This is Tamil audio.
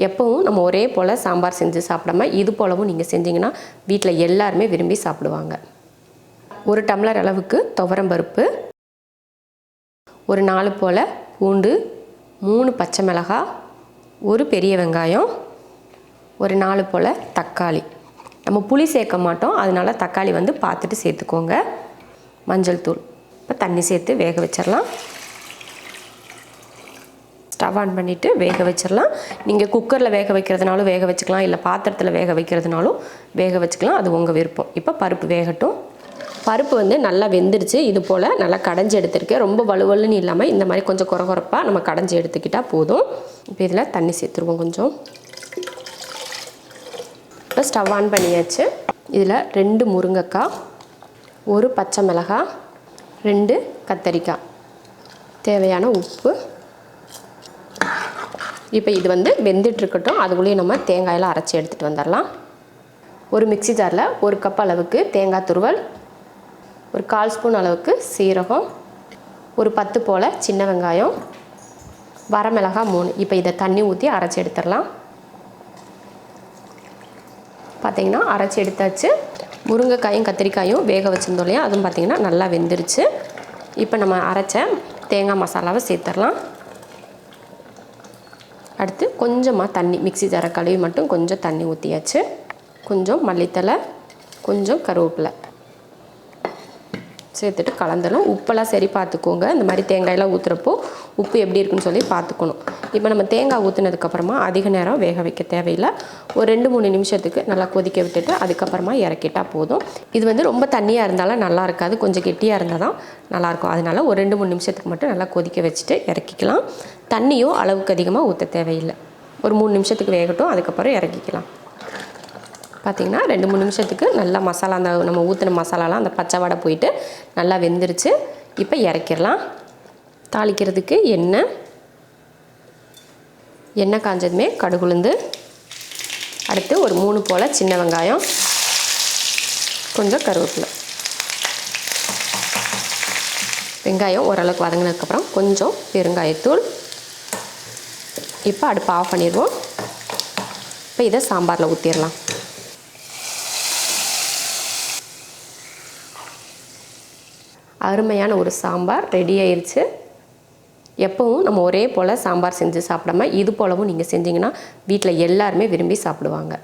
எப்பவும் நம்ம ஒரே போல் சாம்பார் செஞ்சு சாப்பிடாம இது போலவும் நீங்கள் செஞ்சீங்கன்னா வீட்டில் எல்லாருமே விரும்பி சாப்பிடுவாங்க. 1 டம்ளர் அளவுக்கு துவரம்பருப்பு, ஒரு 4 போல் பூண்டு, 3 பச்சை மிளகாய், ஒரு பெரிய வெங்காயம், ஒரு 4 போல் தக்காளி. நம்ம புளி சேர்க்க மாட்டோம், அதனால் தக்காளி வந்து பார்த்துட்டு சேர்த்துக்கோங்க. மஞ்சள் தூள். இப்போ தண்ணி சேர்த்து வேக வச்சிடலாம். ஸ்டவ் ஆன் பண்ணிவிட்டு வேக வச்சிடலாம். நீங்கள் குக்கரில் வேக வைக்கிறதுனாலும் வேக வச்சுக்கலாம், இல்லை பாத்திரத்தில் வேக வைக்கிறதுனாலும் வேக வச்சுக்கலாம், அது உங்கள் விருப்பம். இப்போ பருப்பு வேகட்டும். பருப்பு வந்து நல்லா வெந்துடுச்சு. இது போல் நல்லா கடைஞ்சி எடுத்துருக்கேன். ரொம்ப வலுவலுன்னு இல்லாமல் இந்த மாதிரி கொஞ்சம் குறகுறப்பாக நம்ம கடைஞ்சி எடுத்துக்கிட்டால் போதும். இப்போ இதில் தண்ணி சேர்த்துருவோம் கொஞ்சம். இப்போ ஸ்டவ் ஆன் பண்ணியாச்சு. இதில் 2 முருங்கைக்காய், 1 பச்சை மிளகாய், 2 கத்தரிக்காய், தேவையான உப்பு. இப்போ இது வந்து வெந்துட்டுருக்கட்டும். அதுக்குள்ளேயே நம்ம தேங்காயெல்லாம் அரைச்சி எடுத்துகிட்டு வந்துடலாம். ஒரு மிக்ஸி ஜாரில் 1 கப் அளவுக்கு தேங்காய் துருவல், ஒரு 1/4 ஸ்பூன் அளவுக்கு சீரகம், ஒரு 10 போல் சின்ன வெங்காயம், வரமிளகாய் 3. இப்போ இதை தண்ணி ஊற்றி அரைச்சி எடுத்துடலாம். பார்த்திங்கன்னா அரைச்சி எடுத்தாச்சு. முருங்கைக்காயும் கத்திரிக்காயும் வேக வச்சுருந்தோம் இல்லையா, அதுவும் பார்த்திங்கன்னா நல்லா வெந்துருச்சு. இப்போ நம்ம அரைச்ச தேங்காய் மசாலாவை சேர்த்துடலாம். அடுத்து கொஞ்சமாக தண்ணி, மிக்ஸி ஜாரை கழுவி மட்டும் கொஞ்சம் தண்ணி ஊற்றியாச்சு. கொஞ்சம் மல்லித்தலை, கொஞ்சம் கருவேப்பிலை சேர்த்துட்டு கலந்துடலாம். உப்பெல்லாம் சரி பார்த்துக்கோங்க. இந்த மாதிரி தேங்காயெல்லாம் ஊற்றுறப்போ உப்பு எப்படி இருக்குன்னு சொல்லி பார்த்துக்கணும். இப்போ நம்ம தேங்காய் ஊற்றுனதுக்கப்புறமா அதிக நேரம் வேக வைக்க தேவையில்லை. ஒரு 2-3 நிமிஷத்துக்கு நல்லா கொதிக்க விட்டுட்டு அதுக்கப்புறமா இறக்கிட்டால் போதும். இது வந்து ரொம்ப தண்ணியாக இருந்தாலும் நல்லா இருக்காது, கொஞ்சம் கெட்டியாக இருந்தால் தான் நல்லாயிருக்கும். அதனால் ஒரு 2-3 நிமிஷத்துக்கு மட்டும் நல்லா கொதிக்க வச்சுட்டு இறக்கிக்கலாம். தண்ணியும் அளவுக்கு அதிகமாக ஊற்ற தேவையில்லை. ஒரு 3 நிமிஷத்துக்கு வேகட்டும், அதுக்கப்புறம் இறக்கிக்கலாம். பார்த்திங்கன்னா 2-3 நிமிஷத்துக்கு நல்லா மசாலா, அந்த நம்ம ஊற்றின மசாலாலாம் அந்த பச்சை வடை போயிட்டு நல்லா வெந்துருச்சு. இப்போ இறக்கிடலாம். தாளிக்கிறதுக்கு எண்ணெய் காஞ்சதுமே கடுகுளுந்து, அடுத்து ஒரு 3 போல் சின்ன வெங்காயம், கொஞ்சம் கருவேப்பிலை. வெங்காயம் ஓரளவுக்கு வதங்கினதுக்கப்புறம் கொஞ்சம் பெருங்காயத்தூள். இப்போ அடுப்பை ஆஃப் பண்ணிடுவோம். இப்போ இதை சாம்பாரில் ஊற்றிடலாம். அருமையான ஒரு சாம்பார் ரெடி ஆயிடுச்சு. எப்பவும் நம்ம ஒரே போல் சாம்பார் செஞ்சு சாப்பிடாம இது போலவும் நீங்கள் செஞ்சீங்கன்னா வீட்டில் எல்லாருமே விரும்பி சாப்பிடுவாங்க.